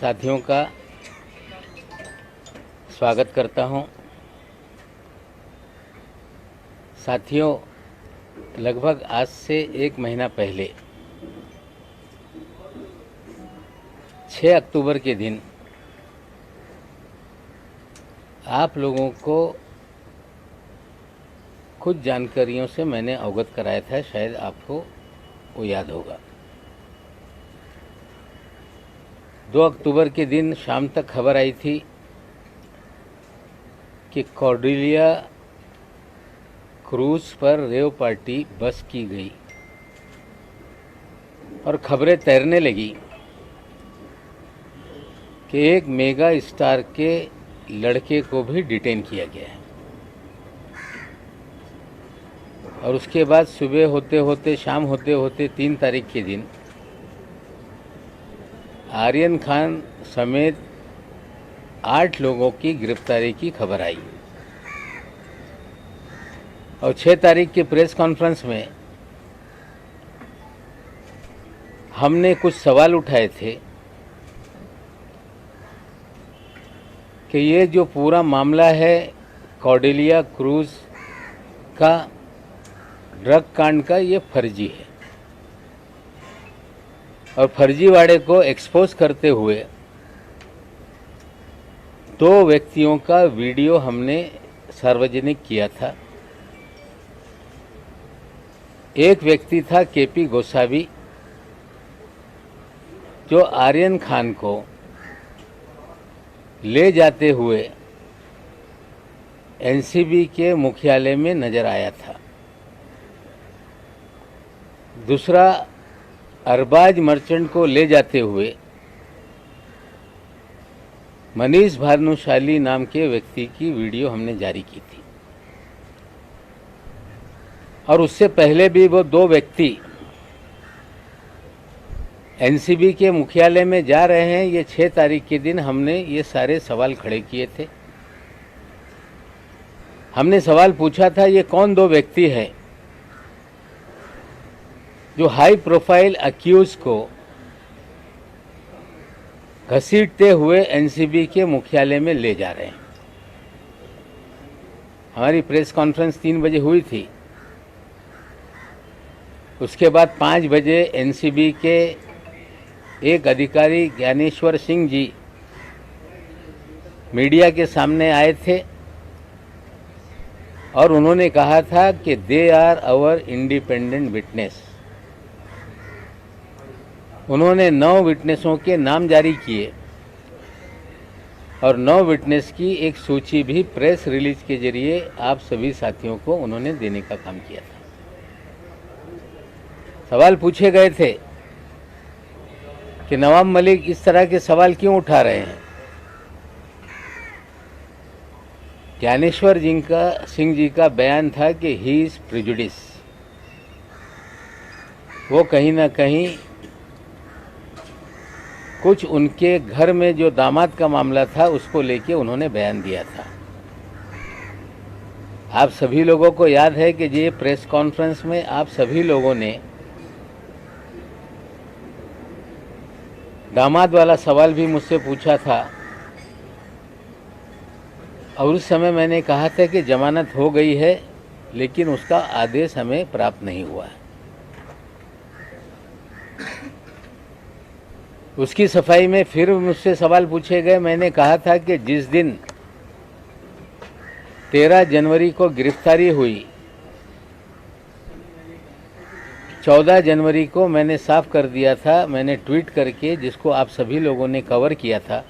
साथियों का स्वागत करता हूं। साथियों, लगभग आज से 1 महीना पहले 6 अक्टूबर के दिन आप लोगों को कुछ जानकारियों से मैंने अवगत कराया था, शायद आपको वो याद होगा। 2 अक्टूबर के दिन शाम तक खबर आई थी कि कॉर्डेलिया क्रूज पर रेव पार्टी बस की गई और खबरें तैरने लगी कि एक मेगा स्टार के लड़के को भी डिटेन किया गया है। और उसके बाद सुबह होते होते शाम होते होते 3 तारीख के दिन आर्यन खान समेत 8 लोगों की गिरफ्तारी की खबर आई। और 6 तारीख के प्रेस कॉन्फ्रेंस में हमने कुछ सवाल उठाए थे कि ये जो पूरा मामला है कॉर्डेलिया क्रूज का ड्रग कांड का, ये फर्जी है। और फर्जीवाड़े को एक्सपोज करते हुए 2 व्यक्तियों का वीडियो हमने सार्वजनिक किया था। एक व्यक्ति था केपी गोसावी, जो आर्यन खान को ले जाते हुए एनसीबी के मुख्यालय में नजर आया था। दूसरा, अरबाज मर्चेंट को ले जाते हुए मनीष भानुशाली नाम के व्यक्ति की वीडियो हमने जारी की थी। और उससे पहले भी वो 2 व्यक्ति एनसीबी के मुख्यालय में जा रहे हैं, ये 6 तारीख के दिन हमने ये सारे सवाल खड़े किए थे। हमने सवाल पूछा था, ये कौन 2 व्यक्ति है जो हाई प्रोफाइल अक्यूज को घसीटते हुए एनसीबी के मुख्यालय में ले जा रहे हैं। हमारी प्रेस कॉन्फ्रेंस 3 बजे हुई थी। उसके बाद 5 बजे एनसीबी के एक अधिकारी ज्ञानेश्वर सिंह जी मीडिया के सामने आए थे और उन्होंने कहा था कि they are our independent witness. उन्होंने 9 विटनेसों के नाम जारी किए और 9 विटनेस की एक सूची भी प्रेस रिलीज के जरिए आप सभी साथियों को उन्होंने देने का काम किया था। सवाल पूछे गए थे कि नवाब मलिक इस तरह के सवाल क्यों उठा रहे हैं। ज्ञानेश्वर सिंह जी का बयान था कि ही इज प्रिजुडिस। वो कहीं ना कहीं कुछ उनके घर में जो दामाद का मामला था उसको लेके उन्होंने बयान दिया था। आप सभी लोगों को याद है कि ये प्रेस कॉन्फ्रेंस में आप सभी लोगों ने दामाद वाला सवाल भी मुझसे पूछा था। और उस समय मैंने कहा था कि जमानत हो गई है, लेकिन उसका आदेश हमें प्राप्त नहीं हुआ है। उसकी सफाई में फिर मुझसे सवाल पूछे गए। मैंने कहा था कि जिस दिन 13 जनवरी को गिरफ्तारी हुई, 14 जनवरी को मैंने साफ कर दिया था, मैंने ट्वीट करके, जिसको आप सभी लोगों ने कवर किया था,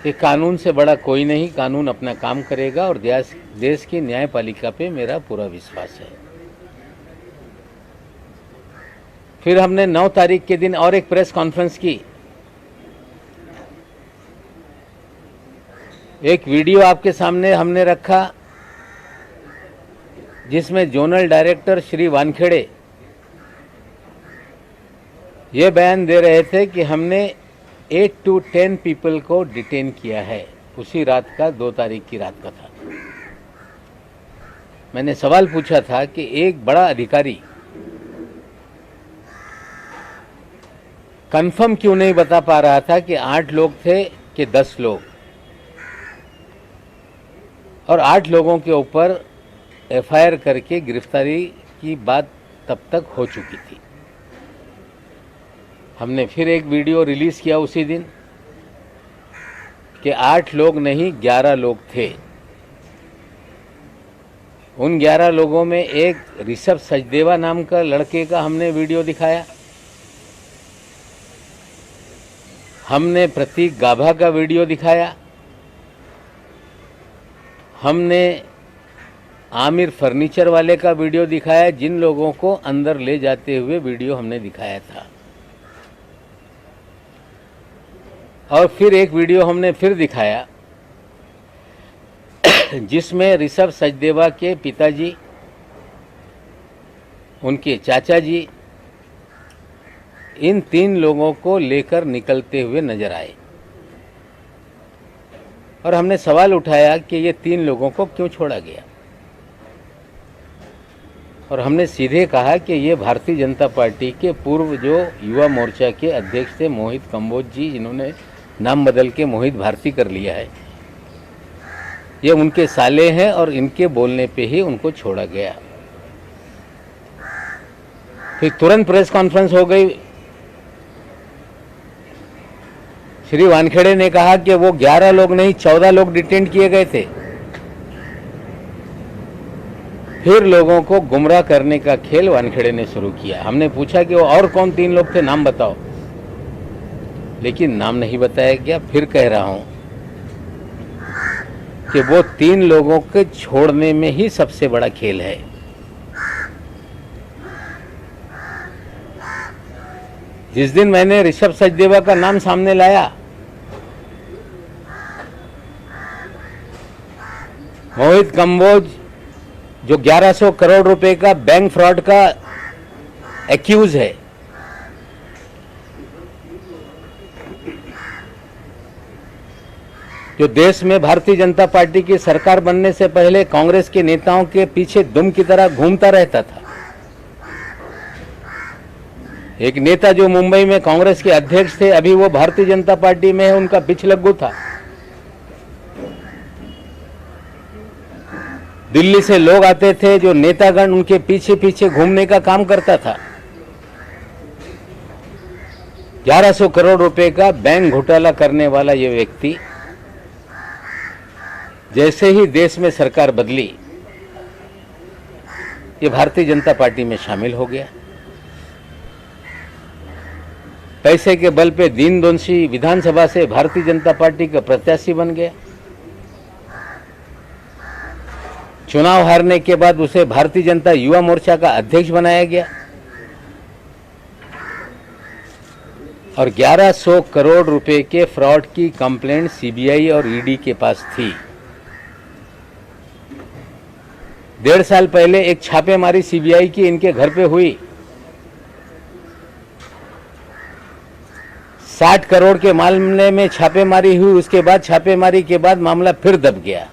कि कानून से बड़ा कोई नहीं, कानून अपना काम करेगा और देश की न्यायपालिका पे मेरा पूरा विश्वास है। फिर हमने 9 तारीख के दिन और एक प्रेस कॉन्फ्रेंस की। एक वीडियो आपके सामने हमने रखा जिसमें जोनल डायरेक्टर श्री वानखेड़े ये बयान दे रहे थे कि हमने 8 to 10 पीपल को डिटेन किया है। उसी रात का 2 तारीख की रात का था। मैंने सवाल पूछा था कि एक बड़ा अधिकारी कंफर्म क्यों नहीं बता पा रहा था कि 8 लोग थे कि 10 लोग, और 8 लोगों के ऊपर एफआईआर करके गिरफ्तारी की बात तब तक हो चुकी थी। हमने फिर एक वीडियो रिलीज किया उसी दिन कि 8 लोग नहीं 11 लोग थे। उन 11 लोगों में एक ऋषभ सचदेवा नाम का लड़के का हमने वीडियो दिखाया, हमने प्रतीक गाभा का वीडियो दिखाया, हमने आमिर फर्नीचर वाले का वीडियो दिखाया, जिन लोगों को अंदर ले जाते हुए वीडियो हमने दिखाया था। और फिर एक वीडियो हमने फिर दिखाया जिसमें ऋषभ सचदेवा के पिताजी, उनके चाचा जी, इन 3 लोगों को लेकर निकलते हुए नजर आए। और हमने सवाल उठाया कि ये 3 लोगों को क्यों छोड़ा गया, और हमने सीधे कहा कि ये भारतीय जनता पार्टी के पूर्व जो युवा मोर्चा के अध्यक्ष थे मोहित कंबोज जी, जिन्होंने नाम बदल के मोहित भारती कर लिया है, ये उनके साले हैं और इनके बोलने पे ही उनको छोड़ा गया। फिर तुरंत प्रेस कॉन्फ्रेंस हो गई। श्री वानखेड़े ने कहा कि वो 11 लोग नहीं 14 लोग डिटेन किए गए थे। फिर लोगों को गुमराह करने का खेल वानखेड़े ने शुरू किया। हमने पूछा कि वो और कौन 3 लोग थे, नाम बताओ, लेकिन नाम नहीं बताया गया। फिर कह रहा हूं कि वो 3 लोगों के छोड़ने में ही सबसे बड़ा खेल है। जिस दिन मैंने ऋषभ सचदेवा का नाम सामने लाया, मोहित कंबोज जो 1100 करोड़ रुपए का बैंक फ्रॉड का एक्यूज है, जो देश में भारतीय जनता पार्टी की सरकार बनने से पहले कांग्रेस के नेताओं के पीछे दुम की तरह घूमता रहता था, एक नेता जो मुंबई में कांग्रेस के अध्यक्ष थे, अभी वो भारतीय जनता पार्टी में है, उनका पिछलग्गू था। दिल्ली से लोग आते थे, जो नेतागण उनके पीछे पीछे घूमने का काम करता था। 1100 करोड़ रुपए का बैंक घोटाला करने वाला ये व्यक्ति जैसे ही देश में सरकार बदली, ये भारतीय जनता पार्टी में शामिल हो गया। पैसे के बल पे दीन-दोषी विधानसभा से भारतीय जनता पार्टी का प्रत्याशी बन गया। चुनाव हारने के बाद उसे भारतीय जनता युवा मोर्चा का अध्यक्ष बनाया गया और 1100 करोड़ रुपए के फ्रॉड की कंप्लेंट सीबीआई और ईडी के पास थी। 1.5 साल पहले एक छापेमारी सीबीआई की इनके घर पे हुई। 60 करोड़ के मामले में छापेमारी हुई। उसके बाद छापेमारी के बाद मामला फिर दब गया।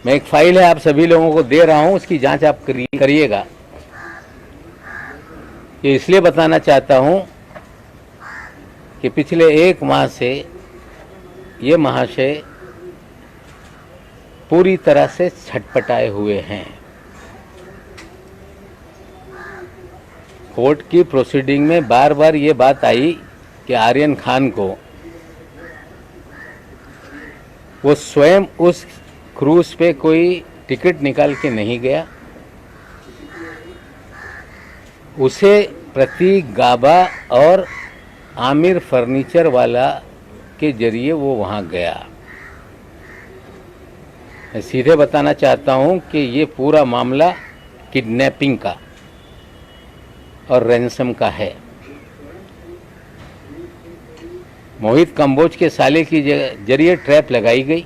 मैं एक फाइल है आप सभी लोगों को दे रहा हूं, उसकी जांच आप करिएगा। ये इसलिए बताना चाहता हूं कि पिछले 1 माह से ये महाशय पूरी तरह से छटपटाए हुए हैं। कोर्ट की प्रोसीडिंग में बार बार ये बात आई कि आर्यन खान को वो स्वयं उस क्रूज पे कोई टिकट निकाल के नहीं गया, उसे प्रतीक गाबा और आमिर फर्नीचर वाला के जरिए वो वहाँ गया। मैं सीधे बताना चाहता हूँ कि ये पूरा मामला किडनैपिंग का और रैंसम का है। मोहित कंबोज के साले की जरिए ट्रैप लगाई गई,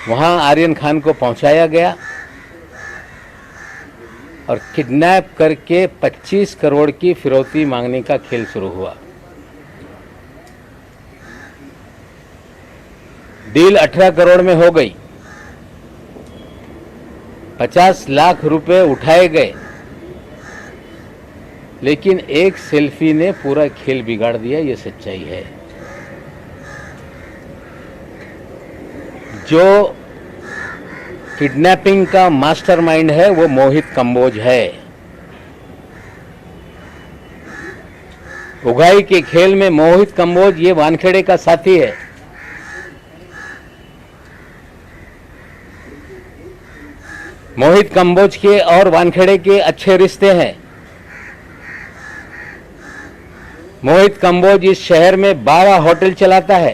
वहां आर्यन खान को पहुंचाया गया और किडनैप करके 25 करोड़ की फिरौती मांगने का खेल शुरू हुआ। डील 18 करोड़ में हो गई। 50 लाख रुपए उठाए गए लेकिन एक सेल्फी ने पूरा खेल बिगाड़ दिया, ये सच्चाई है। जो किडनैपिंग का मास्टरमाइंड है वो मोहित कंबोज है। उगाई के खेल में मोहित कंबोज ये वानखेड़े का साथी है। मोहित कंबोज के और वानखेड़े के अच्छे रिश्ते हैं। मोहित कंबोज इस शहर में 12 होटल चलाता है।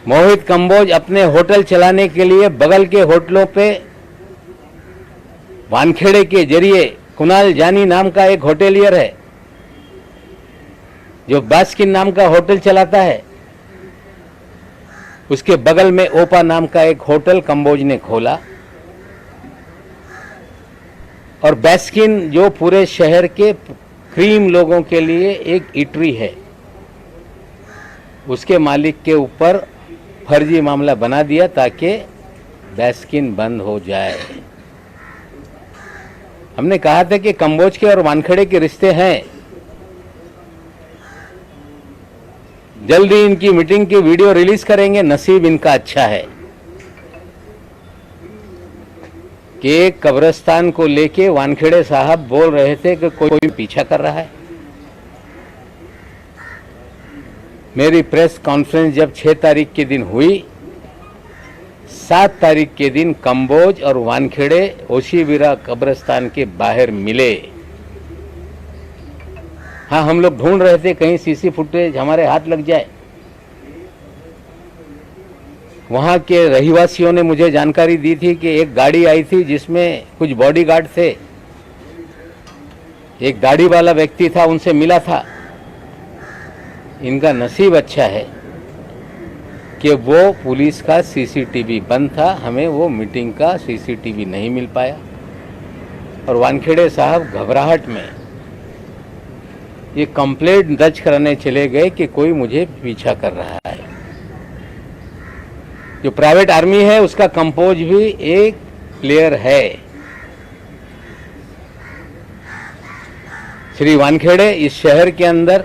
मोहित कंबोज अपने होटल चलाने के लिए बगल के होटलों पे वानखेड़े के जरिए कुणाल जानी नाम का एक होटेलियर है जो बास्किन नाम का होटल चलाता है। उसके बगल में ओपा नाम का एक होटल कंबोज ने खोला। और बास्किन जो पूरे शहर के क्रीम लोगों के लिए एक इटरी है, उसके मालिक के ऊपर फर्जी मामला बना दिया ताकि बास्किन बंद हो जाए। हमने कहा था कि कंबोज के और वानखेड़े के रिश्ते हैं। जल्दी इनकी मीटिंग की वीडियो रिलीज करेंगे। नसीब इनका अच्छा है कि एक कब्रिस्तान को लेके वानखेड़े साहब बोल रहे थे कि कोई पीछा कर रहा है। मेरी प्रेस कॉन्फ्रेंस जब 6 तारीख के दिन हुई, 7 तारीख के दिन कंबोज और वानखेड़े ओशीवीरा कब्रिस्तान के बाहर मिले। हाँ, हम लोग ढूंढ रहे थे कहीं सीसी फुटेज हमारे हाथ लग जाए। वहां के रहिवासियों ने मुझे जानकारी दी थी कि एक गाड़ी आई थी जिसमें कुछ बॉडीगार्ड थे। एक गाड़ी वाला व्यक्ति था, उनसे मिला था। इनका नसीब अच्छा है कि वो पुलिस का सीसीटीवी बंद था, हमें वो मीटिंग का सीसीटीवी नहीं मिल पाया। और वानखेड़े साहब घबराहट में ये कंप्लेंट दर्ज कराने चले गए कि कोई मुझे पीछा कर रहा है। जो प्राइवेट आर्मी है उसका कंपोज भी एक प्लेयर है। श्री वानखेड़े इस शहर के अंदर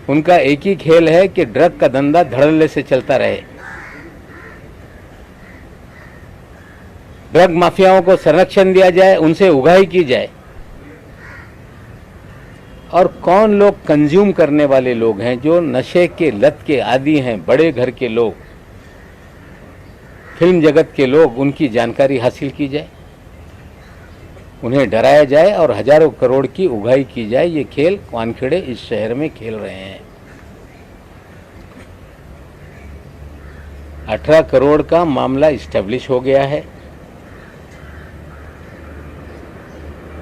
उनका एक ही खेल है कि ड्रग का धंधा धड़ल्ले से चलता रहे। ड्रग माफियाओं को संरक्षण दिया जाए, उनसे उगाही की जाए। और कौन लोग कंज्यूम करने वाले लोग हैं, जो नशे के लत के आदी हैं, बड़े घर के लोग, फिल्म जगत के लोग, उनकी जानकारी हासिल की जाए, उन्हें डराया जाए और हजारों करोड़ की उगाही की जाए। ये खेल वानखेड़े इस शहर में खेल रहे हैं। 18 करोड़ का मामला इस्टेब्लिश हो गया है।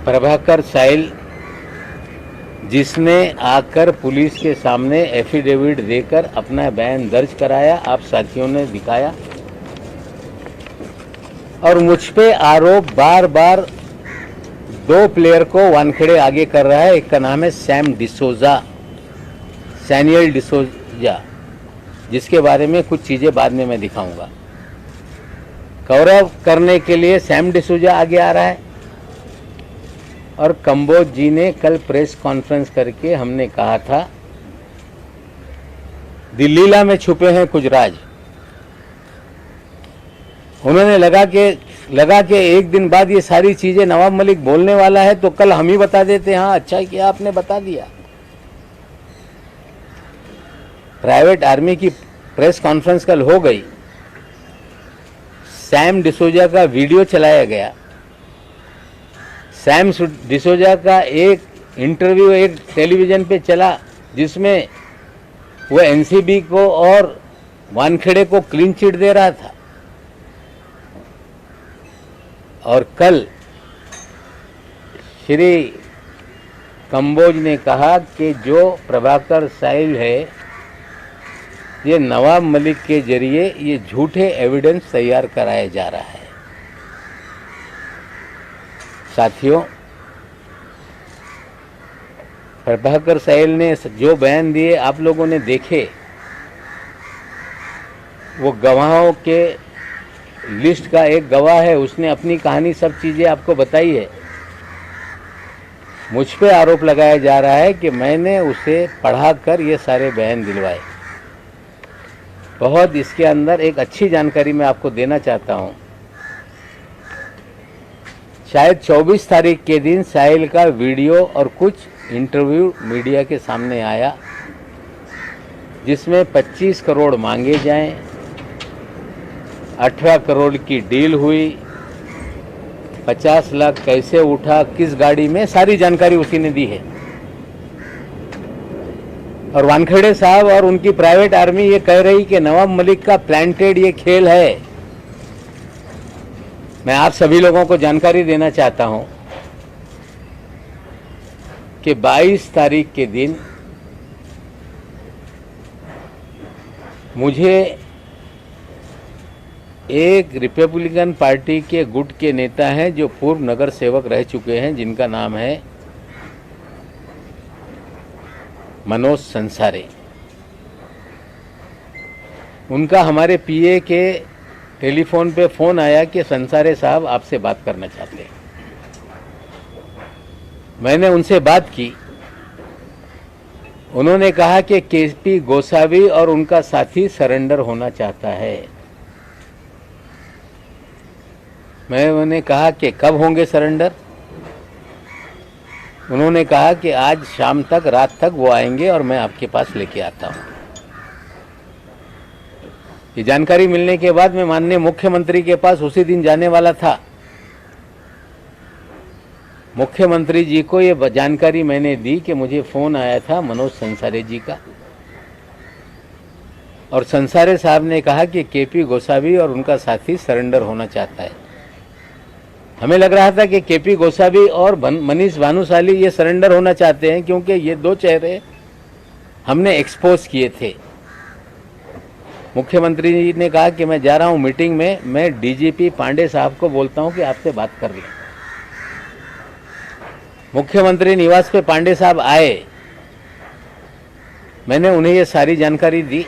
प्रभाकर साइल जिसने आकर पुलिस के सामने एफिडेविट देकर अपना बयान दर्ज कराया, आप साथियों ने दिखाया। और मुझ पे आरोप बार बार 2 प्लेयर को वानखेड़े आगे कर रहा है। एक का नाम है सैम डिसोजा, सैनियल डिसोजा, जिसके बारे में कुछ चीजें बाद में मैं दिखाऊंगा। कवरअप करने के लिए सैम डिसोजा आगे आ रहा है। और कंबोज जी ने कल प्रेस कॉन्फ्रेंस करके हमने कहा था दिल्लीला में छुपे हैं कुछ राज। उन्होंने लगा के एक दिन बाद ये सारी चीजें नवाब मलिक बोलने वाला है तो कल हम ही बता देते। हाँ, अच्छा किया आपने बता दिया। प्राइवेट आर्मी की प्रेस कॉन्फ्रेंस कल हो गई। सैम डिसोजा का वीडियो चलाया गया। सैम डिसोजा का एक इंटरव्यू एक टेलीविजन पे चला जिसमें वो एनसीबी को और वानखेड़े को क्लीन चिट दे रहा था। और कल श्री कंबोज ने कहा कि जो प्रभाकर साइल है ये नवाब मलिक के जरिए ये झूठे एविडेंस तैयार कराया जा रहा है। साथियों, प्रभाकर साइल ने जो बयान दिए आप लोगों ने देखे, वो गवाहों के लिस्ट का एक गवाह है, उसने अपनी कहानी सब चीज़ें आपको बताई है। मुझ पे आरोप लगाया जा रहा है कि मैंने उसे पढ़ाकर ये सारे बयान दिलवाए। बहुत इसके अंदर एक अच्छी जानकारी मैं आपको देना चाहता हूँ। शायद 24 तारीख के दिन साहिल का वीडियो और कुछ इंटरव्यू मीडिया के सामने आया, जिसमें 25 करोड़ मांगे जाएं, 18 करोड़ की डील हुई, 50 लाख कैसे उठा, किस गाड़ी में, सारी जानकारी उसी ने दी है। और वानखेड़े साहब और उनकी प्राइवेट आर्मी ये कह रही कि नवाब मलिक का प्लांटेड ये खेल है। मैं आप सभी लोगों को जानकारी देना चाहता हूं कि 22 तारीख के दिन मुझे एक रिपब्लिकन पार्टी के गुट के नेता हैं जो पूर्व नगर सेवक रह चुके हैं, जिनका नाम है मनोज संसारे। उनका हमारे पीए के टेलीफोन पे फ़ोन आया कि संसारे साहब आपसे बात करना चाहते हैं। मैंने उनसे बात की। उन्होंने कहा कि केपी गोसावी और उनका साथी सरेंडर होना चाहता है। मैंने कहा कि कब होंगे सरेंडर? उन्होंने कहा कि आज शाम तक, रात तक वो आएंगे और मैं आपके पास लेके आता हूं। ये जानकारी मिलने के बाद मैं माननीय मुख्यमंत्री के पास उसी दिन जाने वाला था। मुख्यमंत्री जी को ये जानकारी मैंने दी कि मुझे फ़ोन आया था मनोज संसारे जी का, और संसारे साहब ने कहा कि केपी गोसावी और उनका साथी सरेंडर होना चाहता है। हमें लग रहा था कि केपी गोसावी और मनीष भानुशाली ये सरेंडर होना चाहते हैं, क्योंकि ये दो चेहरे हमने एक्सपोज किए थे। मुख्यमंत्री जी ने कहा कि मैं जा रहा हूं मीटिंग में, मैं डीजीपी पांडे साहब को बोलता हूं कि आपसे बात कर लें। मुख्यमंत्री निवास पे पांडे साहब आए, मैंने उन्हें ये सारी जानकारी दी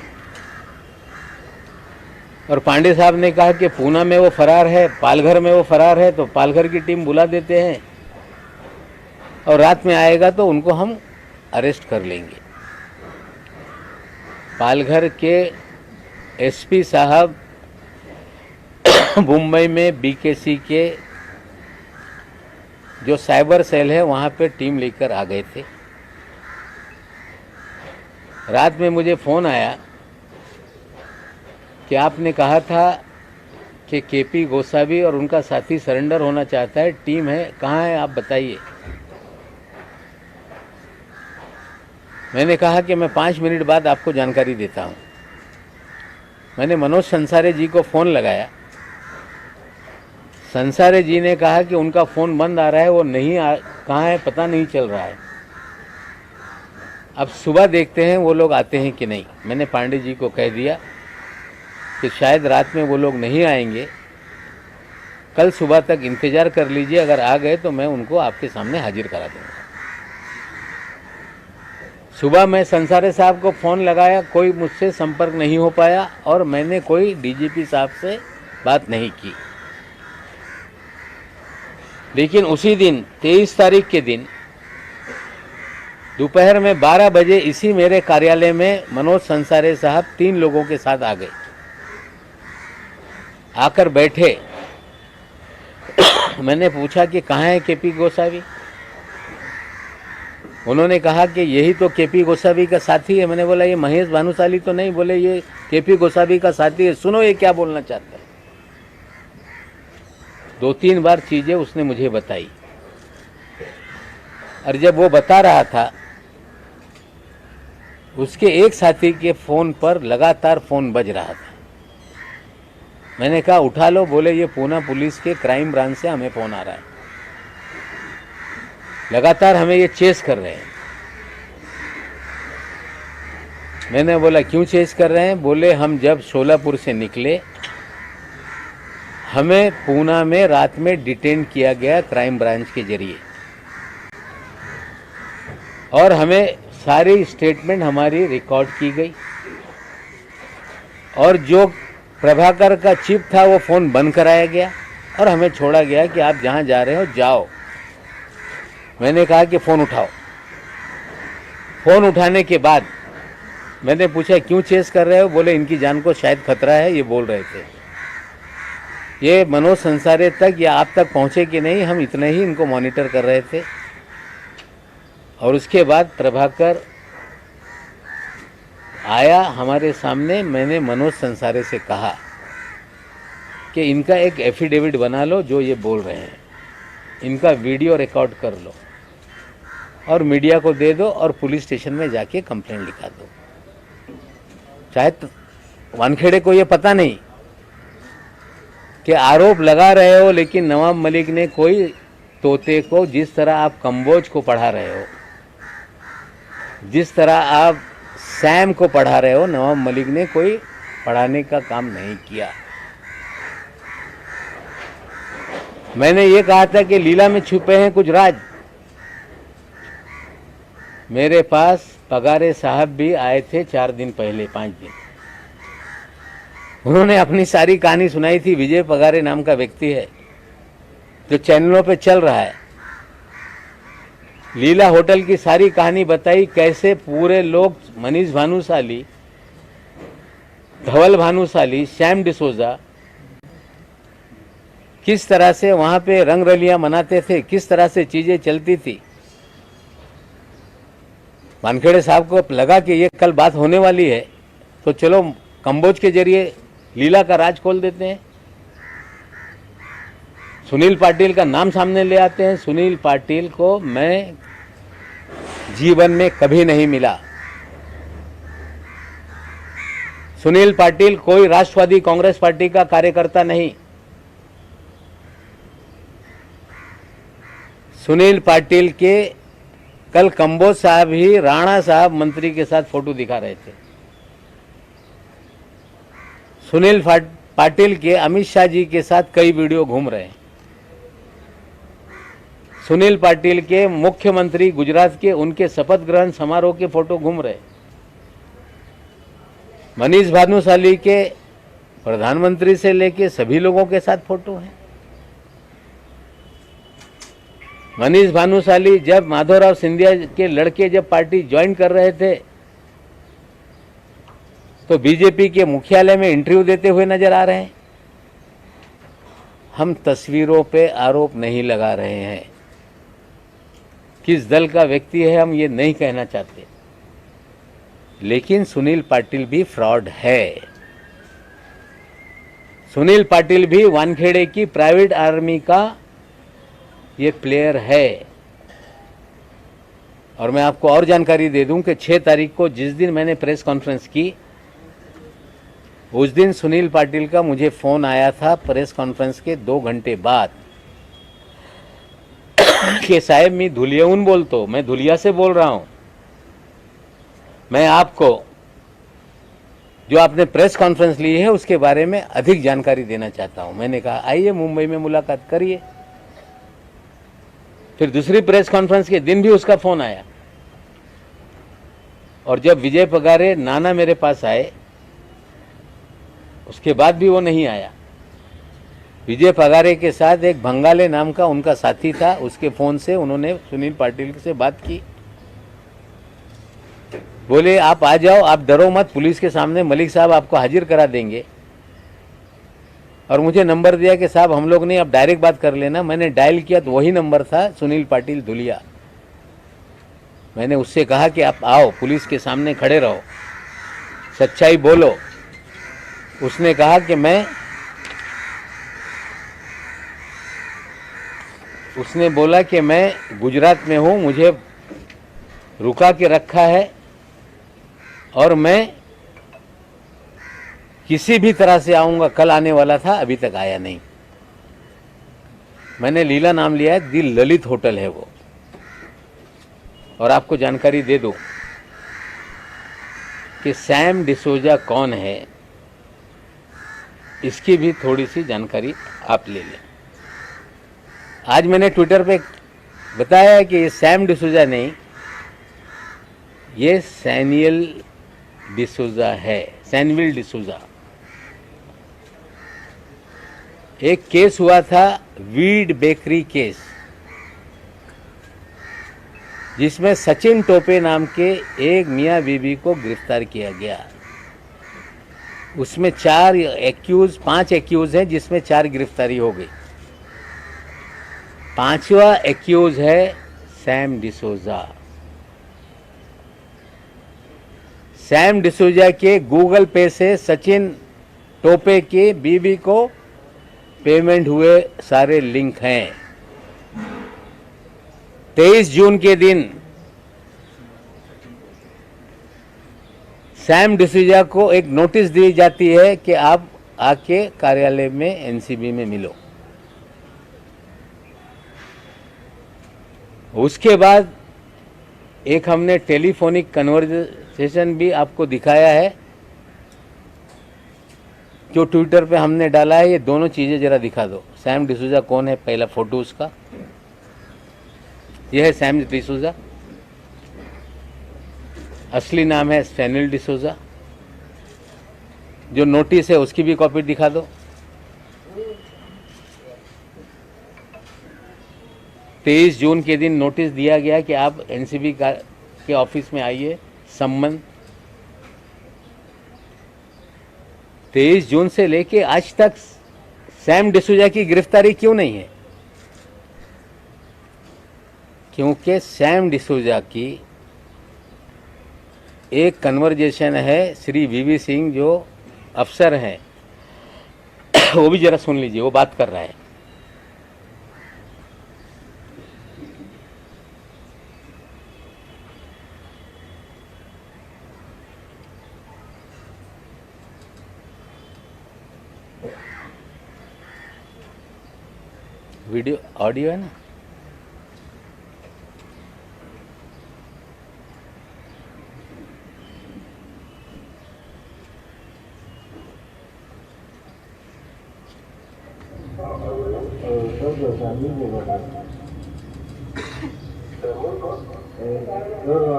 और पांडे साहब ने कहा कि पूना में वो फरार है, पालघर में वो फरार है, तो पालघर की टीम बुला देते हैं और रात में आएगा तो उनको हम अरेस्ट कर लेंगे। पालघर के एसपी साहब मुंबई में बीकेसी के जो साइबर सेल है वहाँ पे टीम लेकर आ गए थे। रात में मुझे फ़ोन आया कि आपने कहा था कि केपी गोसावी और उनका साथी सरेंडर होना चाहता है, टीम है, कहाँ है आप बताइए। मैंने कहा कि मैं 5 मिनट बाद आपको जानकारी देता हूँ। मैंने मनोज संसारे जी को फ़ोन लगाया। संसारे जी ने कहा कि उनका फ़ोन बंद आ रहा है, वो नहीं कहाँ है पता नहीं चल रहा है। अब सुबह देखते हैं वो लोग आते हैं कि नहीं। मैंने पांडे जी को कह दिया कि शायद रात में वो लोग नहीं आएंगे, कल सुबह तक इंतज़ार कर लीजिए, अगर आ गए तो मैं उनको आपके सामने हाजिर करा दूँगा। सुबह मैं संसारे साहब को फ़ोन लगाया, कोई मुझसे संपर्क नहीं हो पाया और मैंने कोई डीजीपी साहब से बात नहीं की। लेकिन उसी दिन 23 तारीख के दिन दोपहर में 12 बजे इसी मेरे कार्यालय में मनोज संसारे साहब 3 लोगों के साथ आ गए, आकर बैठे। मैंने पूछा कि कहाँ है केपी गोसावी? उन्होंने कहा कि यही तो केपी गोसावी का साथी है। मैंने बोला ये महेश भानुशाली तो नहीं? बोले ये केपी गोसावी का साथी है, सुनो ये क्या बोलना चाहता है। 2-3 बार चीज़ें उसने मुझे बताई और जब वो बता रहा था उसके एक साथी के फ़ोन पर लगातार फ़ोन बज रहा था। मैंने कहा उठा लो। बोले ये पूना पुलिस के क्राइम ब्रांच से हमें फ़ोन आ रहा है, लगातार हमें ये चेस कर रहे हैं। मैंने बोला क्यों चेस कर रहे हैं? बोले हम जब शोलापुर से निकले हमें पूना में रात में डिटेन किया गया क्राइम ब्रांच के जरिए और हमें सारी स्टेटमेंट हमारी रिकॉर्ड की गई और जो प्रभाकर का चिप था वो फ़ोन बंद कराया गया और हमें छोड़ा गया कि आप जहाँ जा रहे हो जाओ। मैंने कहा कि फ़ोन उठाओ। फ़ोन उठाने के बाद मैंने पूछा क्यों चेस कर रहे हो? बोले इनकी जान को शायद खतरा है, ये बोल रहे थे। ये मनोज संसारे तक या आप तक पहुँचे कि नहीं, हम इतने ही इनको मॉनिटर कर रहे थे। और उसके बाद प्रभाकर आया हमारे सामने। मैंने मनोज संसारे से कहा कि इनका एक एफिडेविट बना लो जो ये बोल रहे हैं, इनका वीडियो रिकॉर्ड कर लो और मीडिया को दे दो और पुलिस स्टेशन में जाके कंप्लेंट लिखा दो। शायद वानखेड़े को ये पता नहीं कि आरोप लगा रहे हो, लेकिन नवाब मलिक ने कोई तोते को जिस तरह आप कंबोज को पढ़ा रहे हो, जिस तरह आप सैम को पढ़ा रहे हो, नवाब मलिक ने कोई पढ़ाने का काम नहीं किया। मैंने ये कहा था कि लीला में छुपे हैं कुछ राज। मेरे पास पगारे साहब भी आए थे 4 दिन पहले, 5 दिन। उन्होंने अपनी सारी कहानी सुनाई थी। विजय पगारे नाम का व्यक्ति है जो चैनलों पे चल रहा है। लीला होटल की सारी कहानी बताई, कैसे पूरे लोग मनीष भानुशाली, धवल भानुशाली, श्याम डिसोजा किस तरह से वहां पे रंग रलियां मनाते थे, किस तरह से चीजें चलती थी। वानखेड़े साहब को लगा कि ये कल बात होने वाली है, तो चलो कंबोज के जरिए लीला का राज खोल देते हैं। सुनील पाटिल का नाम सामने ले आते हैं। सुनील पाटिल को मैं जीवन में कभी नहीं मिला। सुनील पाटिल कोई राष्ट्रवादी कांग्रेस पार्टी का कार्यकर्ता नहीं। सुनील पाटिल के कल कंबोज साहब ही राणा साहब मंत्री के साथ फोटो दिखा रहे थे। सुनील पाटिल के अमित शाह जी के साथ कई वीडियो घूम रहे हैं। सुनील पाटिल के मुख्यमंत्री गुजरात के उनके शपथ ग्रहण समारोह के फोटो घूम रहे। मनीष भानुशाली के प्रधानमंत्री से लेके सभी लोगों के साथ फोटो हैं। मनीष भानुशाली जब माधवराव सिंधिया के लड़के जब पार्टी ज्वाइन कर रहे थे तो बीजेपी के मुख्यालय में इंटरव्यू देते हुए नजर आ रहे हैं। हम तस्वीरों पे आरोप नहीं लगा रहे हैं। किस दल का व्यक्ति है हम ये नहीं कहना चाहते, लेकिन सुनील पाटिल भी फ्रॉड है। सुनील पाटिल भी वानखेड़े की प्राइवेट आर्मी का ये प्लेयर है। और मैं आपको और जानकारी दे दूं कि 6 तारीख को जिस दिन मैंने प्रेस कॉन्फ्रेंस की, उस दिन सुनील पाटिल का मुझे फोन आया था प्रेस कॉन्फ्रेंस के 2 घंटे बाद कि साहब मैं धुलियाऊन बोलतो, मैं धुलिया से बोल रहा हूं, मैं आपको जो आपने प्रेस कॉन्फ्रेंस ली है उसके बारे में अधिक जानकारी देना चाहता हूं। मैंने कहा आइए मुंबई में मुलाकात करिए। फिर दूसरी प्रेस कॉन्फ्रेंस के दिन भी उसका फोन आया। और जब विजय पगारे नाना मेरे पास आए उसके बाद भी वो नहीं आया। विजय पगारे के साथ एक भंगाले नाम का उनका साथी था, उसके फोन से उन्होंने सुनील पाटिल से बात की। बोले आप आ जाओ, आप डरो मत, पुलिस के सामने मलिक साहब आपको हाजिर करा देंगे। और मुझे नंबर दिया कि साहब हम लोग नहीं, आप डायरेक्ट बात कर लेना। मैंने डायल किया तो वही नंबर था, सुनील पाटिल धुलिया। मैंने उससे कहा कि आप आओ, पुलिस के सामने खड़े रहो, सच्चाई बोलो। उसने कहा कि उसने बोला कि मैं गुजरात में हूँ, मुझे रुका के रखा है और मैं किसी भी तरह से आऊँगा। कल आने वाला था, अभी तक आया नहीं। मैंने लीला नाम लिया है, दी ललित होटल है वो। और आपको जानकारी दे दूं कि सैम डिसोजा कौन है, इसकी भी थोड़ी सी जानकारी आप ले लें। आज मैंने ट्विटर पे बताया कि ये सैम डिसोजा नहीं, ये सैनियल डिसोजा है, सैनविल डिसोजा। एक केस हुआ था वीड बेकरी केस, जिसमें सचिन टोपे नाम के एक मियाँ बीबी को गिरफ्तार किया गया। उसमें 5 एक्यूज हैं, जिसमें 4 गिरफ्तारी हो गई। 5वां एक्यूज है सैम डिसोजा। सैम डिसोजा के गूगल पे से सचिन टोपे की बीबी को पेमेंट हुए सारे लिंक हैं। 23 जून के दिन सैम डिसूजा को एक नोटिस दी जाती है कि आप आके कार्यालय में एनसीबी में मिलो। उसके बाद एक हमने टेलीफोनिक कन्वर्सेशन भी आपको दिखाया है, जो ट्विटर पे हमने डाला है। ये दोनों चीज़ें जरा दिखा दो। सैम डिसूजा कौन है, पहला फोटो उसका, यह है सैम डिसूजा। असली नाम है सैनिल डिसूजा। जो नोटिस है उसकी भी कॉपी दिखा दो। 23 जून के दिन नोटिस दिया गया कि आप एनसीबी के ऑफिस में आइए, सम्मन। 23 जून से लेके आज तक सैम डिसूजा की गिरफ्तारी क्यों नहीं है? क्योंकि सैम डिसूजा की एक कन्वर्जेशन है श्री वीवी सिंह जो अफसर हैं, वो भी जरा सुन लीजिए, वो बात कर रहा है। वीडियो ऑडियो है ना?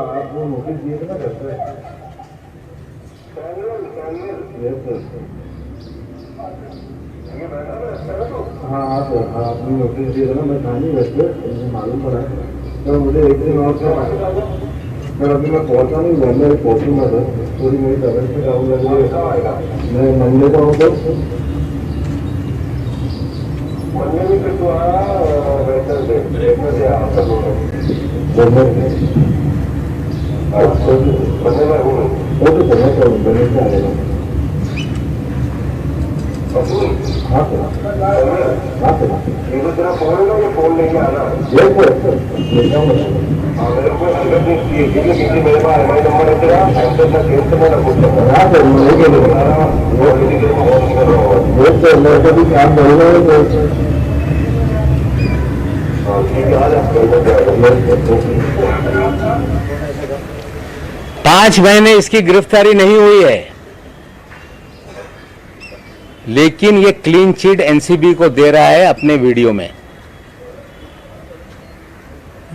आपको नोटिस दिए थे ना घर पे? हाँ आपने नोटिस दिया था ना, मैं था नहीं घर पे, मुझे मालूम पड़ा। तो मुझे एक दिन और क्या, पर अभी मैं पहुँचा नहीं, घर में पहुँचूंगा सर। थोड़ी मेरी तबियत से डाउन लग रही है, मैं मंडे को आऊँ तो फोन लेके आना मेरे को मेरे पास एम आई नंबर है तेरा, मैं कभी काम करूँगा। 5 महीने इसकी गिरफ्तारी नहीं हुई है, लेकिन ये क्लीन चिट एनसीबी को दे रहा है अपने वीडियो में।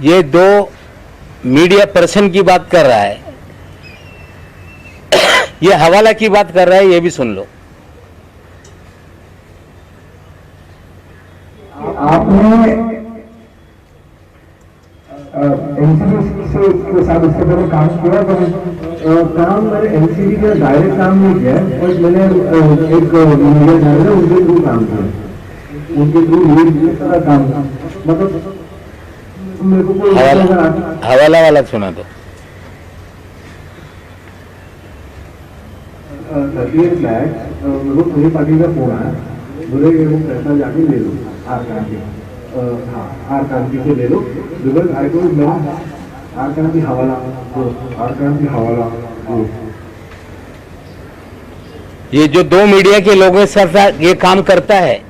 ये 2 मीडिया पर्सन की बात कर रहा है, ये हवाला की बात कर रहा है, ये भी सुन लो। आपने एनसीबी के साथ उससे पहले काम किया, पर काम मैंने एनसीबी का डायरेक्ट काम नहीं किया, बट मैंने एक मीडिया चैनल है उनके थ्रू काम किया, उनके थ्रू ये सारा काम, मतलब मेरे को कोई हवाला वाला सुना दो। 38 लाख मेरे को पूरी पार्टी का फोन आया, बोले कि वो पैसा जाके ले लो आर क्रांति, हाँ आर क्रांति से ले लो, because I don't know R Kranti हवाला, आर क्रांति हवाला। ये जो 2 मीडिया के लोगों के साथ ये काम करता है,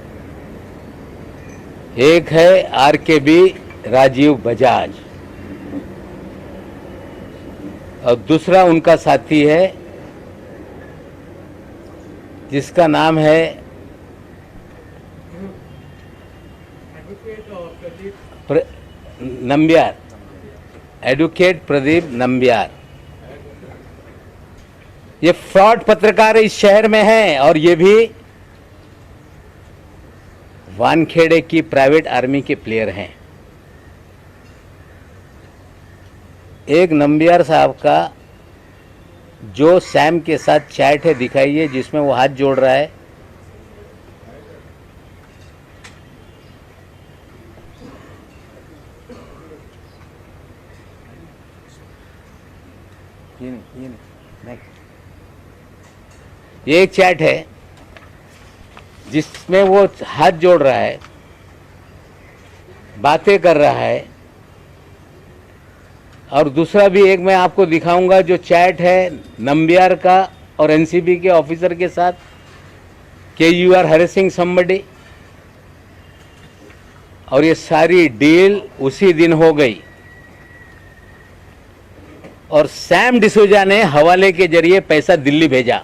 एक है आरकेबी राजीव बजाज और दूसरा उनका साथी है जिसका नाम है नंबियार, एडवोकेट प्रदीप नंबियार। ये फ्रॉड पत्रकार इस शहर में हैं और ये भी वानखेड़े की प्राइवेट आर्मी के प्लेयर हैं। एक नंबियार साहब का जो सैम के साथ चैट है दिखाइए, जिसमें वो हाथ जोड़ रहा है। ये एक चैट है जिसमें वो हाथ जोड़ रहा है, बातें कर रहा है। और दूसरा भी एक मैं आपको दिखाऊंगा जो चैट है नंबियार का और एनसीबी के ऑफिसर के साथ, कि यू आर हैरेसिंग समबडी। और ये सारी डील उसी दिन हो गई और सैम डिसूजा ने हवाले के जरिए पैसा दिल्ली भेजा।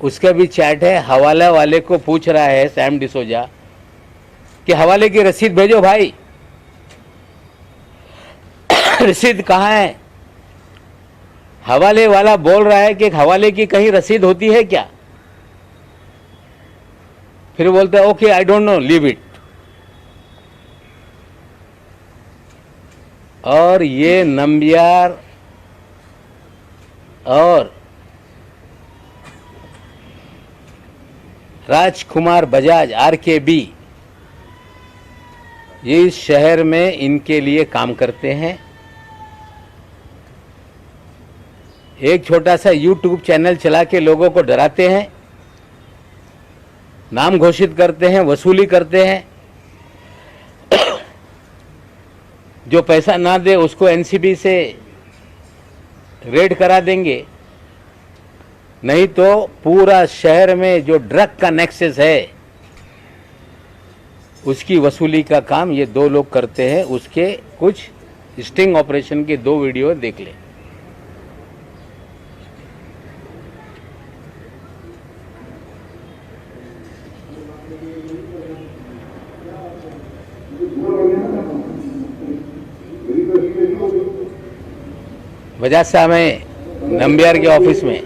उसका भी चैट है। हवाला वाले को पूछ रहा है सैम डिसूजा कि हवाले की रसीद भेजो भाई। रसीद कहाँ है? हवाले वाला बोल रहा है कि हवाले की कहीं रसीद होती है क्या? फिर बोलता है okay I don't no, leave it. और ये नंबियार और राजकुमार बजाज आरकेबी ये इस शहर में इनके लिए काम करते हैं। एक छोटा सा यूट्यूब चैनल चला के लोगों को डराते हैं, नाम घोषित करते हैं, वसूली करते हैं। जो पैसा ना दे उसको एनसीबी से रेड करा देंगे, नहीं तो पूरा शहर में जो ड्रग का नेक्सस है उसकी वसूली का काम ये दो लोग करते हैं। उसके कुछ स्टिंग ऑपरेशन के 2 वीडियो देख लें। बजाज साहब हैं नंबियार के ऑफिस में।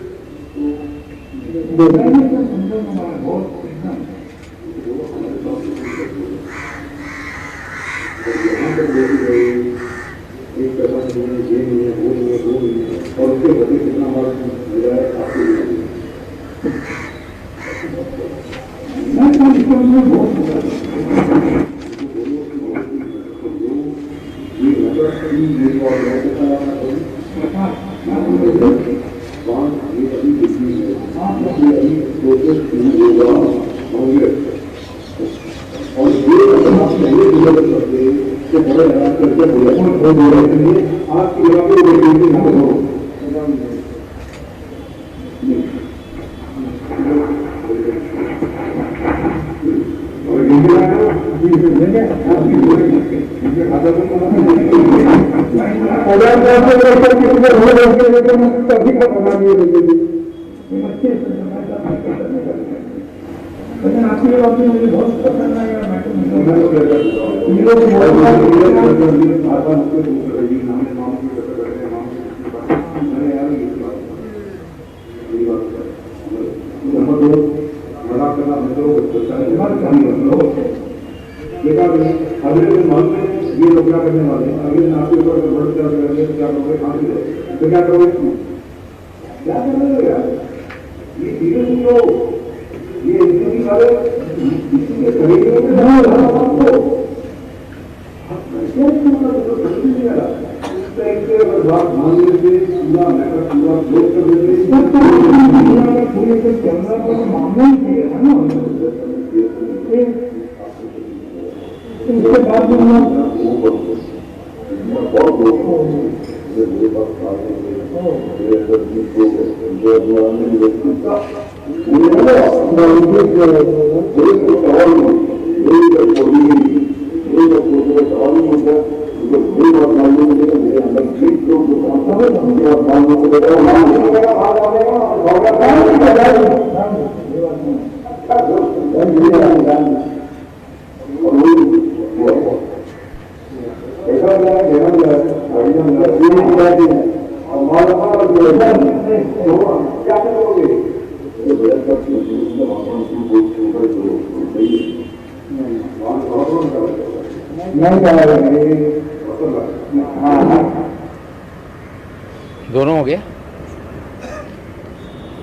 दोनों हो गया।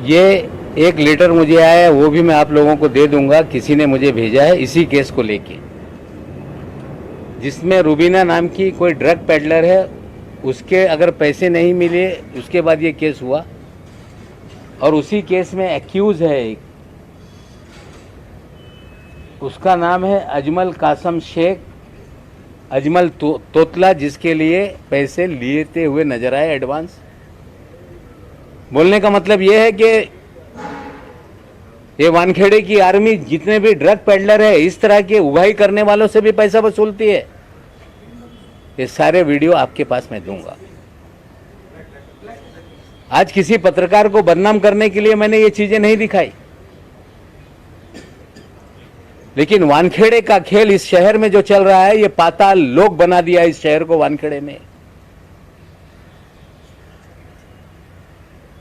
ये एक लेटर मुझे आया है, वो भी मैं आप लोगों को दे दूंगा, किसी ने मुझे भेजा है इसी केस को लेके, जिसमें रुबीना नाम की कोई ड्रग पेडलर है, उसके अगर पैसे नहीं मिले उसके बाद ये केस हुआ, और उसी केस में एक्यूज है एक, उसका नाम है अजमल कासम शेख अजमल तोतला, जिसके लिए पैसे लेते हुए नजर आए एडवांस। बोलने का मतलब ये है कि ये वानखेड़े की आर्मी जितने भी ड्रग पेडलर है, इस तरह के उगाही करने वालों से भी पैसा वसूलती है। ये सारे वीडियो आपके पास मैं दूंगा। आज किसी पत्रकार को बदनाम करने के लिए मैंने ये चीजें नहीं दिखाई, लेकिन वानखेड़े का खेल इस शहर में जो चल रहा है, ये पाताल लोक बना दिया इस शहर को वानखेड़े में।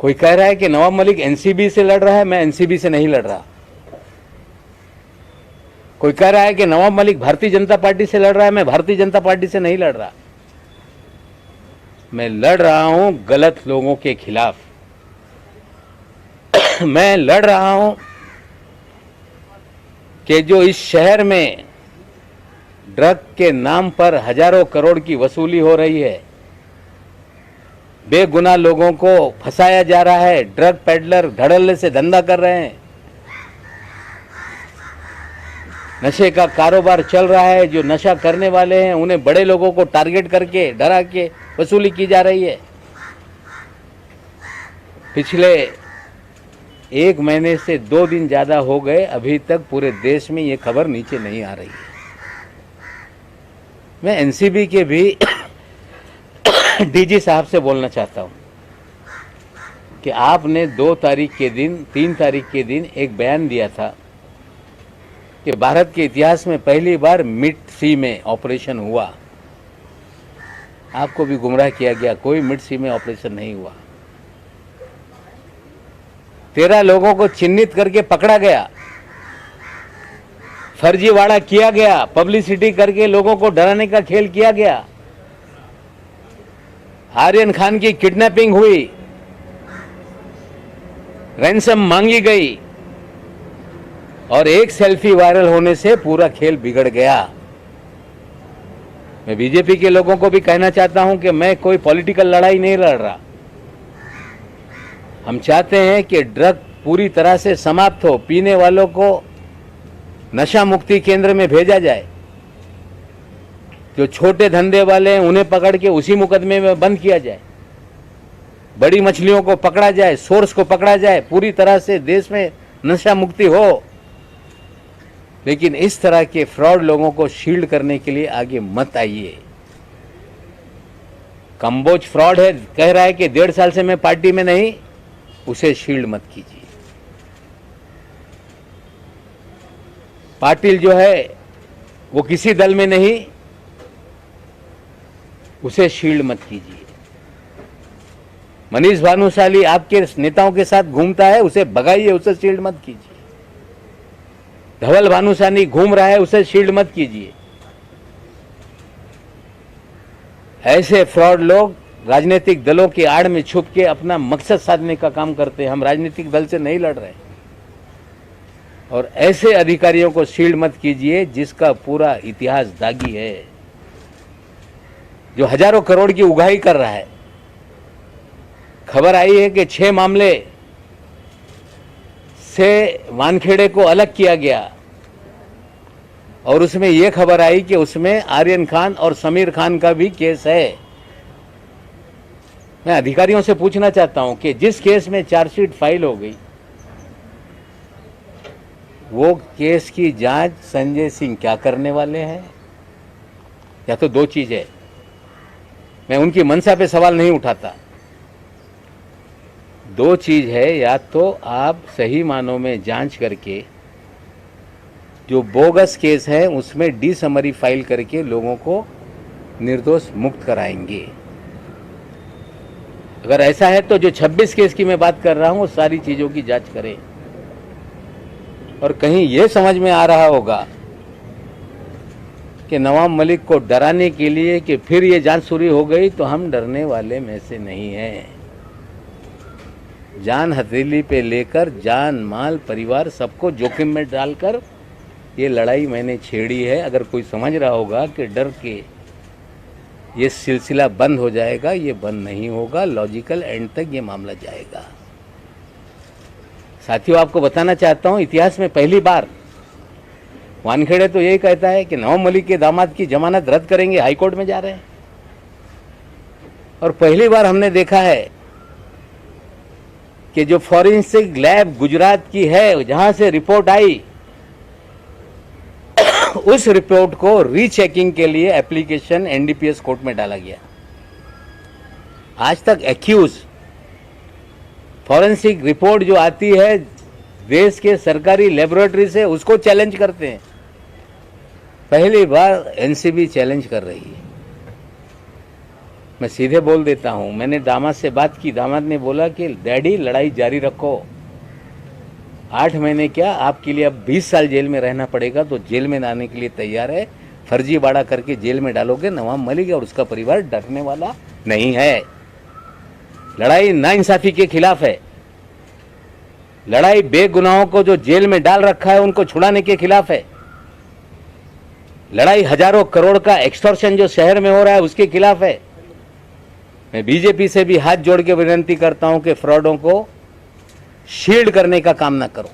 कोई कह रहा है कि नवाब मलिक एनसीबी से लड़ रहा है, मैं एनसीबी से नहीं लड़ रहा। कोई कह रहा है कि नवाब मलिक भारतीय जनता पार्टी से लड़ रहा है, मैं भारतीय जनता पार्टी से नहीं लड़ रहा। मैं लड़ रहा हूं गलत लोगों के खिलाफ। मैं लड़ रहा हूं कि जो इस शहर में ड्रग के नाम पर हजारों करोड़ की वसूली हो रही है, बेगुनाह लोगों को फंसाया जा रहा है, ड्रग पेडलर धड़ल्ले से धंधा कर रहे हैं, नशे का कारोबार चल रहा है। जो नशा करने वाले हैं उन्हें बड़े लोगों को टारगेट करके डरा के वसूली की जा रही है। पिछले 1 महीने से 2 दिन ज्यादा हो गए, अभी तक पूरे देश में ये खबर नीचे नहीं आ रही है। मैं एनसीबी के भी डीजी साहब से बोलना चाहता हूं कि आपने 2 तारीख के दिन, 3 तारीख के दिन एक बयान दिया था कि भारत के इतिहास में पहली बार मिड सी में ऑपरेशन हुआ। आपको भी गुमराह किया गया, कोई मिड सी में ऑपरेशन नहीं हुआ। 13 लोगों को चिन्हित करके पकड़ा गया, फर्जीवाड़ा किया गया, पब्लिसिटी करके लोगों को डराने का खेल किया गया। आर्यन खान की किडनैपिंग हुई, रैंसम मांगी गई, और एक सेल्फी वायरल होने से पूरा खेल बिगड़ गया। मैं बीजेपी के लोगों को भी कहना चाहता हूं कि मैं कोई पॉलिटिकल लड़ाई नहीं लड़ रहा। हम चाहते हैं कि ड्रग पूरी तरह से समाप्त हो, पीने वालों को नशा मुक्ति केंद्र में भेजा जाए, जो छोटे धंधे वाले हैं उन्हें पकड़ के उसी मुकदमे में बंद किया जाए, बड़ी मछलियों को पकड़ा जाए, सोर्स को पकड़ा जाए, पूरी तरह से देश में नशा मुक्ति हो। लेकिन इस तरह के फ्रॉड लोगों को शील्ड करने के लिए आगे मत आइए। कंबोज फ्रॉड है, कह रहा है कि 1.5 साल से मैं पार्टी में नहीं, उसे शील्ड मत कीजिए। पाटिल जो है वो किसी दल में नहीं, उसे शील्ड मत कीजिए। मनीष भानुशाली आपके नेताओं के साथ घूमता है, उसे भगाइए, उसे शील्ड मत कीजिए। धवल भानुशाली घूम रहा है, उसे शील्ड मत कीजिए। ऐसे फ्रॉड लोग राजनीतिक दलों की आड़ में छुप के अपना मकसद साधने का काम करते हैं। हम राजनीतिक दल से नहीं लड़ रहे, और ऐसे अधिकारियों को शील्ड मत कीजिए जिसका पूरा इतिहास दागी है, जो हजारों करोड़ की उगाही कर रहा है। खबर आई है कि 6 मामले से वानखेड़े को अलग किया गया, और उसमें यह खबर आई कि उसमें आर्यन खान और समीर खान का भी केस है। मैं अधिकारियों से पूछना चाहता हूं कि जिस केस में चार्जशीट फाइल हो गई, वो केस की जांच संजय सिंह क्या करने वाले हैं? या तो 2 चीज है, मैं उनकी मंशा पे सवाल नहीं उठाता। 2 चीज है, या तो आप सही मानों में जांच करके जो बोगस केस है उसमें डी समरी फाइल करके लोगों को निर्दोष मुक्त कराएंगे। अगर ऐसा है तो जो 26 केस की मैं बात कर रहा हूं, वो सारी चीजों की जांच करें। और कहीं ये समझ में आ रहा होगा कि नवाब मलिक को डराने के लिए कि फिर ये जांच शुरू हो गई, तो हम डरने वाले में से नहीं हैं। जान हथेली पे लेकर जान माल परिवार सबको जोखिम में डालकर ये लड़ाई मैंने छेड़ी है। अगर कोई समझ रहा होगा कि डर के ये सिलसिला बंद हो जाएगा, ये बंद नहीं होगा। लॉजिकल एंड तक ये मामला जाएगा। साथियों, आपको बताना चाहता हूं, इतिहास में पहली बार वानखेड़े तो यही कहता है कि नवाब मलिक के दामाद की जमानत रद्द करेंगे, हाईकोर्ट में जा रहे हैं। और पहली बार हमने देखा है कि जो फॉरेंसिक लैब गुजरात की है, जहां से रिपोर्ट आई, उस रिपोर्ट को रीचेकिंग के लिए एप्लीकेशन एनडीपीएस कोर्ट में डाला गया। आज तक एक्यूज फॉरेंसिक रिपोर्ट जो आती है देश के सरकारी लेबोरेटरी से, उसको चैलेंज करते हैं। पहली बार एनसीबी चैलेंज कर रही है। मैं सीधे बोल देता हूं, मैंने दामाद से बात की, दामाद ने बोला कि डैडी लड़ाई जारी रखो, 8 महीने क्या आपके लिए अब 20 साल जेल में रहना पड़ेगा, तो जेल में आने के लिए तैयार है। फर्जीवाड़ा करके जेल में डालोगे, नवाब मलिक और उसका परिवार डरने वाला नहीं है। लड़ाई नाइंसाफी के खिलाफ है। लड़ाई बेगुनाहों को जो जेल में डाल रखा है उनको छुड़ाने के खिलाफ है। लड़ाई हजारों करोड़ का एक्सटॉर्शन जो शहर में हो रहा है उसके खिलाफ है। मैं बीजेपी से भी हाथ जोड़ के विनती करता हूं कि फ्रॉडों को शील्ड करने का काम ना करो।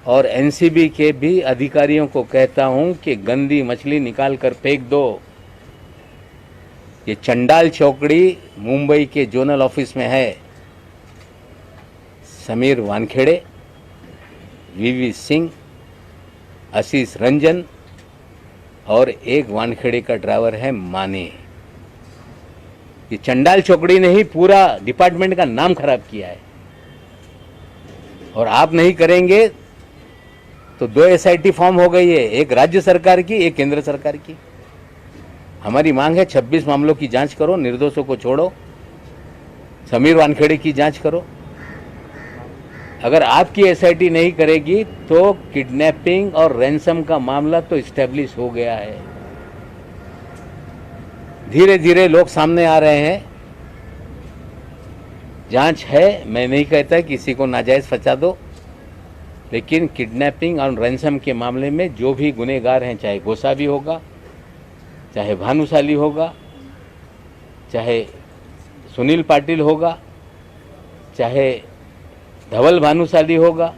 और एनसीबी के भी अधिकारियों को कहता हूं कि गंदी मछली निकाल कर फेंक दो। ये चंडाल चौकड़ी मुंबई के जोनल ऑफिस में है। समीर वानखेड़े, वीवी सिंह, आशीष रंजन और एक वानखेड़े का ड्राइवर है माने। ये चंडाल चौकड़ी ने ही पूरा डिपार्टमेंट का नाम खराब किया है। और आप नहीं करेंगे तो 2 एसआईटी फॉर्म हो गई है, एक राज्य सरकार की, एक केंद्र सरकार की। हमारी मांग है 26 मामलों की जांच करो, निर्दोषों को छोड़ो, समीर वानखेड़े की जांच करो। अगर आपकी एसआईटी नहीं करेगी तो किडनैपिंग और रैंसम का मामला तो इस्टेब्लिश हो गया है। धीरे धीरे लोग सामने आ रहे हैं। जांच है, मैं नहीं कहता किसी को नाजायज फंसा दो, लेकिन किडनैपिंग और रैंसम के मामले में जो भी गुनहगार हैं, चाहे गोसावी होगा, चाहे भानुशाली होगा, चाहे सुनील पाटिल होगा, चाहे धवल भानुशाली होगा,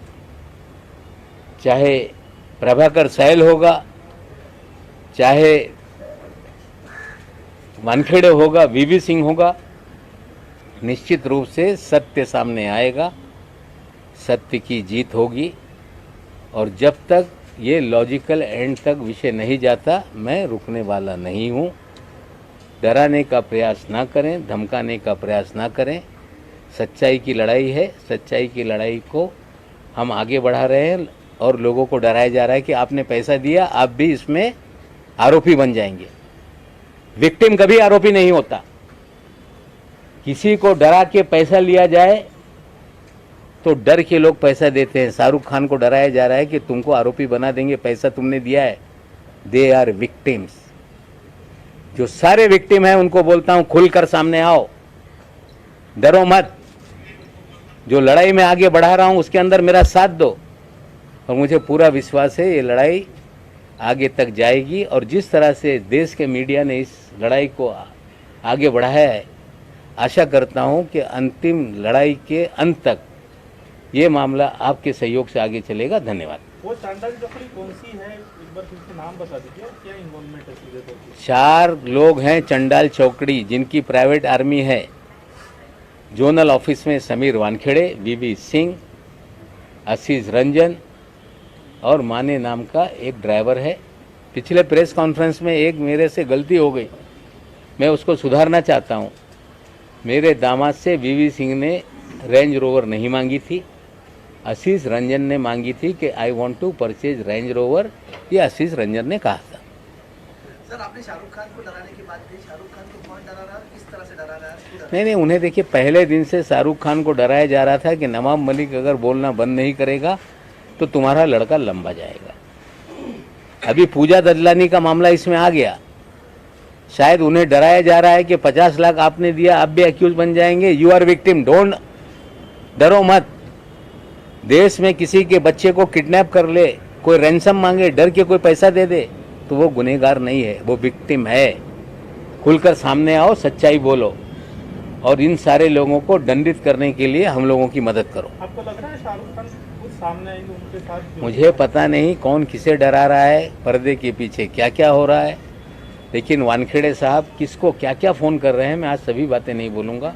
चाहे प्रभाकर सहल होगा, चाहे वानखेड़े होगा, वीवी सिंह होगा, निश्चित रूप से सत्य सामने आएगा, सत्य की जीत होगी। और जब तक ये लॉजिकल एंड तक विषय नहीं जाता, मैं रुकने वाला नहीं हूँ। डराने का प्रयास ना करें, धमकाने का प्रयास ना करें। सच्चाई की लड़ाई है, सच्चाई की लड़ाई को हम आगे बढ़ा रहे हैं। और लोगों को डराया जा रहा है कि आपने पैसा दिया, आप भी इसमें आरोपी बन जाएंगे। विक्टिम कभी आरोपी नहीं होता। किसी को डरा के पैसा लिया जाए तो डर के लोग पैसा देते हैं। शाहरुख खान को डराया जा रहा है कि तुमको आरोपी बना देंगे, पैसा तुमने दिया है। They are victims. जो सारे विक्टिम हैं उनको बोलता हूं, खुलकर सामने आओ, डरो मत। जो लड़ाई में आगे बढ़ा रहा हूं उसके अंदर मेरा साथ दो। और मुझे पूरा विश्वास है ये लड़ाई आगे तक जाएगी। और जिस तरह से देश के मीडिया ने इस लड़ाई को आगे बढ़ाया है, आशा करता हूं कि अंतिम लड़ाई के अंत तक ये मामला आपके सहयोग से आगे चलेगा। धन्यवाद। वो चांडाल चौकड़ी कौन सी है, एक बार फिर से नाम बता दीजिए, क्या इन्वॉल्वमेंट है सीधे तौर पे? 4 लोग हैं चंडाल चौकड़ी, जिनकी प्राइवेट आर्मी है। जोनल ऑफिस में समीर वानखेड़े, वीवी सिंह, आशीष रंजन और माने नाम का एक ड्राइवर है। पिछले प्रेस कॉन्फ्रेंस में एक मेरे से गलती हो गई, मैं उसको सुधारना चाहता हूँ। मेरे दामाद से वीवी सिंह ने रेंज रोवर नहीं मांगी थी, आशीष रंजन ने मांगी थी कि I want to purchase Range Rover. ये आशीष रंजन ने कहा था। सर, आपने शाहरुख खान को डराने की बात की, शाहरुख खान को कौन डरा रहा है, किस तरह से डरा रहा है? नहीं, उन्हें देखिए, पहले दिन से शाहरुख खान को डराया जा रहा था कि नवाब मलिक अगर बोलना बंद नहीं करेगा तो तुम्हारा लड़का लंबा जाएगा। अभी पूजा ददलानी का मामला इसमें आ गया, शायद उन्हें डराया जा रहा है कि 50 लाख आपने दिया, आप भी एक्यूज बन जाएंगे। यू आर विक्टिम, डोंट, डरो मत। देश में किसी के बच्चे को किडनैप कर ले, कोई रैंसम मांगे, डर के कोई पैसा दे दे, तो वो गुनहगार नहीं है, वो विक्टिम है। खुलकर सामने आओ, सच्चाई बोलो और इन सारे लोगों को दंडित करने के लिए हम लोगों की मदद करो। आपको लग रहा है शाहरुख खान खुद सामने आएंगे उनके साथ जो- मुझे पता नहीं कौन किसे डरा रहा है, पर्दे के पीछे क्या क्या हो रहा है, लेकिन वानखेड़े साहब किसको क्या क्या फ़ोन कर रहे हैं, मैं आज सभी बातें नहीं बोलूँगा,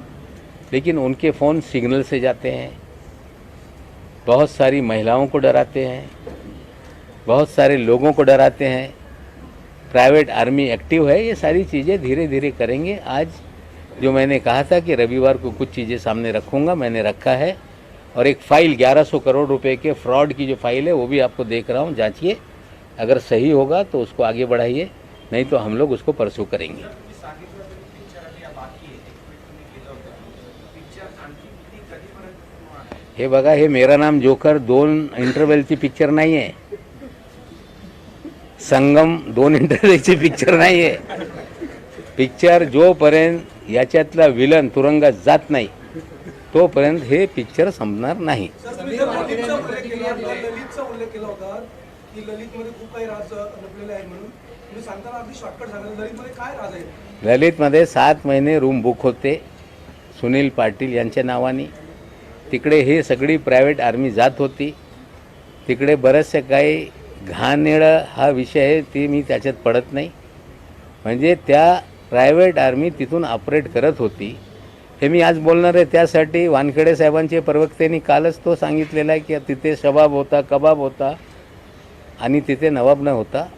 लेकिन उनके फ़ोन सिग्नल से जाते हैं, बहुत सारी महिलाओं को डराते हैं, बहुत सारे लोगों को डराते हैं, प्राइवेट आर्मी एक्टिव है। ये सारी चीज़ें धीरे धीरे करेंगे। आज जो मैंने कहा था कि रविवार को कुछ चीज़ें सामने रखूँगा, मैंने रखा है। और एक फ़ाइल 1100 करोड़ रुपए के फ्रॉड की जो फाइल है वो भी आपको देख रहा हूँ, जांचिए, अगर सही होगा तो उसको आगे बढ़ाइए, नहीं तो हम लोग उसको परसू करेंगे। हे बघा, हे मेरा नाम जोकर 2 इंटरवलची पिक्चर नाही आहे, संगम 2 इंटरवलची पिक्चर नाही आहे। पिक्चर जोपर्यंत याच्यातला विलन तुरुंगात जात नाही तोपर्यंत हे पिक्चर संपणार नाही। ललितचा उल्लेख केला होता की ललितमध्ये खूप काही राज लपलेले आहेत म्हणून तुम्ही सांगताना अगदी शॉर्टकट सांगितलं, ललितमध्ये काय राज आहे? ललितमध्ये 7 महिने रूम बुक होते सुनील पाटील यांच्या नावाने। तिकडे हे सगळी प्रायव्हेट आर्मी जात होती, तिकडे बरेचसे काही घाणेरडा हा विषय आहे, ते मी त्याच्यात पडत नाही। म्हणजे त्या प्रायव्हेट आर्मी तिथून ऑपरेट करत होती, हे मी आज बोलणार आहे। त्यासाठी वानखेडे साहेबांचे प्रवक्त्यांनी कालच तो सांगितलेला आहे की तिथे शबाब होता, कबाब होता आणि तिथे नवाब न होता,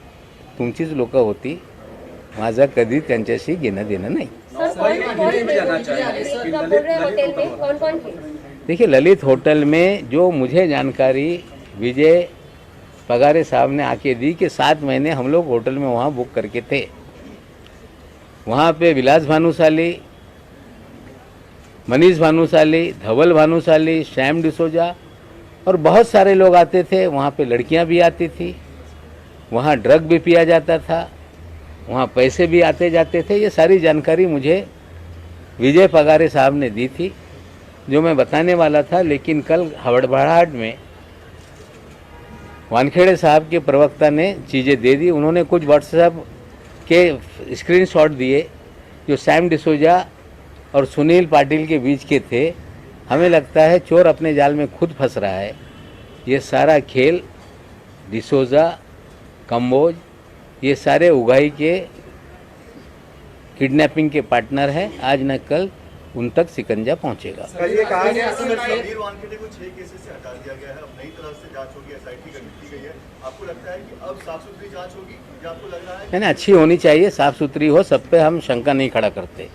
तुमचीच लोकं होती, माझा कधी त्यांच्याशी घेणं देणं नाही। देखिए, ललित होटल में जो मुझे जानकारी विजय पगारे साहब ने आके दी कि 7 महीने हम लोग होटल में वहाँ बुक करके थे। वहाँ पे विलास भानुशाली, मनीष भानुशाली, धवल भानुशाली, श्याम डिसोजा और बहुत सारे लोग आते थे। वहाँ पे लड़कियाँ भी आती थी, वहाँ ड्रग भी पिया जाता था, वहाँ पैसे भी आते जाते थे। ये सारी जानकारी मुझे विजय पगारे साहब ने दी थी, जो मैं बताने वाला था, लेकिन कल हड़बड़ाहट में वानखेड़े साहब के प्रवक्ता ने चीज़ें दे दी। उन्होंने कुछ व्हाट्सएप के स्क्रीनशॉट दिए जो सैम डिसोजा और सुनील पाटिल के बीच के थे। हमें लगता है चोर अपने जाल में खुद फंस रहा है। ये सारा खेल डिसोजा, कंबोज, ये सारे उगाई के किडनैपिंग के पार्टनर हैं। आज न कल उन तक सिकंजा पहुंचेगा। समीर वानखेड़े को 6 केसेस से हटा दिया गया है, अब नई तरह से जांच होगी, एसआईटी गठित की गई है। आपको लगता है कि अब साफ सुथरी जांच होगी या आपको लग रहा है नहीं, अच्छी होनी चाहिए, साफ सुथरी हो, सब पे हम शंका नहीं खड़ा करते।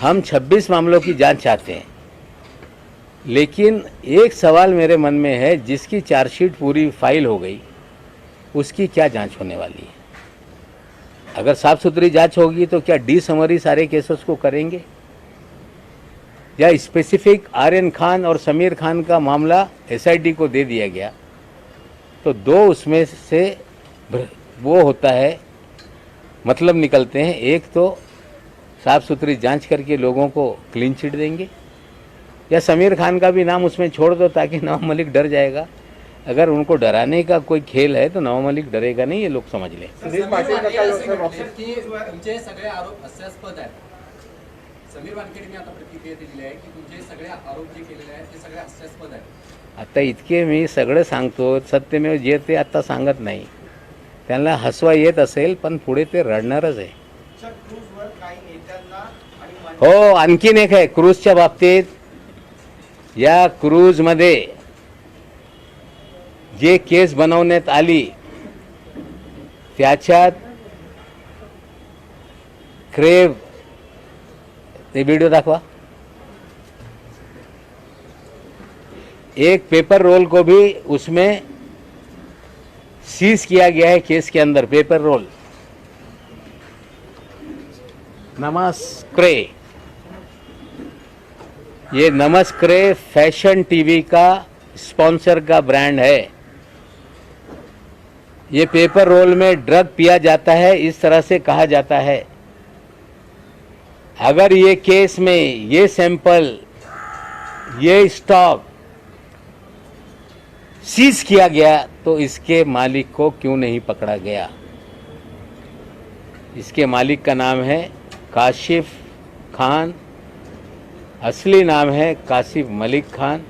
हम 26 मामलों की जांच चाहते हैं, लेकिन एक सवाल मेरे मन में है, जिसकी चार्जशीट पूरी फाइल हो गई उसकी क्या जांच होने वाली है? अगर साफ सुथरी जांच होगी तो क्या डी समरी सारे केसेस को करेंगे, या स्पेसिफिक आर्यन खान और समीर खान का मामला एसआईटी को दे दिया गया तो 2 उसमें से वो होता है, मतलब निकलते हैं। एक तो साफ सुथरी जांच करके लोगों को क्लीन चिट देंगे, या समीर खान का भी नाम उसमें छोड़ दो ताकि नवाब मलिक डर जाएगा। अगर उनको डराने का कोई खेल है तो नवाब मलिक डरेगा नहीं, ये लोग समझ लें। तुमचे सगळे आरोप हास्यास्पद आहेत। समीर वानखेडेंनी आता प्रतिक्रिया दिलेली आहे की तुमचे सगळे आरोप जे केलेले आहेत ते सगळे हास्यास्पद आहेत। आता इतके मी सगळं सांगतो, सत्यमेव जे ते आता सांगत नाही। त्यांना हसवा येत असेल पण पुढे ते रडणारच आहे। क्रूजवर काही नेत्यांना आणि हो, आणखीन एक आहे क्रूजच्या बाबतीत। या क्रूजमध्ये जे केस बनवण्यात आली त्याच्यात क्रेव, ते वीडियो दाखवा। एक पेपर रोल को भी उसमें सीज किया गया है केस के अंदर, पेपर रोल। नमस्क्रे, ये नमस्क्रे फैशन टीवी का स्पॉन्सर का ब्रांड है। ये पेपर रोल में ड्रग पिया जाता है, इस तरह से कहा जाता है। अगर ये केस में ये सैंपल, ये स्टॉक सीज किया गया तो इसके मालिक को क्यों नहीं पकड़ा गया? इसके मालिक का नाम है काशिफ खान, असली नाम है कासिफ मलिक खान।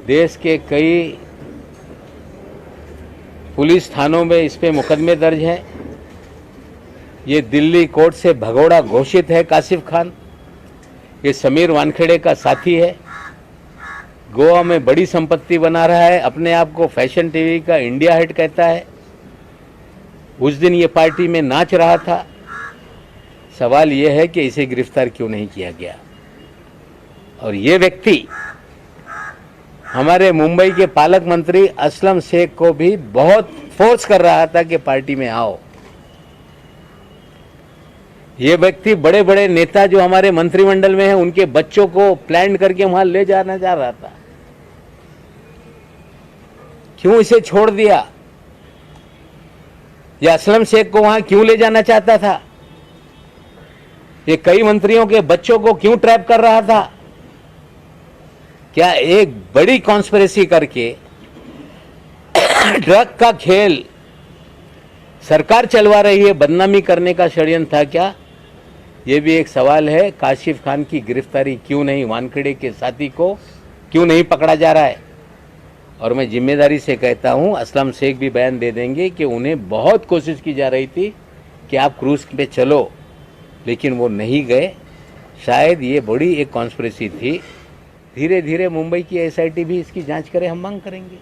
देश के कई पुलिस थानों में इस पे मुकदमे दर्ज हैं। ये दिल्ली कोर्ट से भगोड़ा घोषित है कासिफ खान। ये समीर वानखेड़े का साथी है। गोवा में बड़ी संपत्ति बना रहा है, अपने आप को फैशन टीवी का इंडिया हेड कहता है। उस दिन ये पार्टी में नाच रहा था। सवाल ये है कि इसे गिरफ्तार क्यों नहीं किया गया? और ये व्यक्ति हमारे मुंबई के पालक मंत्री असलम शेख को भी बहुत फोर्स कर रहा था कि पार्टी में आओ। ये व्यक्ति बड़े बड़े नेता जो हमारे मंत्रिमंडल में हैं, उनके बच्चों को प्लान करके वहां ले जाना चाह रहा था। क्यों इसे छोड़ दिया? ये असलम शेख को वहां क्यों ले जाना चाहता था? ये कई मंत्रियों के बच्चों को क्यों ट्रैप कर रहा था? क्या एक बड़ी कॉन्स्पिरेसी करके ड्रग का खेल सरकार चलवा रही है, बदनामी करने का षड्यंत्र था क्या? ये भी एक सवाल है। काशिफ खान की गिरफ्तारी क्यों नहीं, वानखेड़े के साथी को क्यों नहीं पकड़ा जा रहा है? और मैं जिम्मेदारी से कहता हूं, असलम शेख भी बयान दे देंगे कि उन्हें बहुत कोशिश की जा रही थी कि आप क्रूज पे चलो, लेकिन वो नहीं गए। शायद ये बड़ी एक कॉन्स्पिरेसी थी। धीरे धीरे मुंबई की एसआईटी भी इसकी जांच करे, हम मांग करेंगे।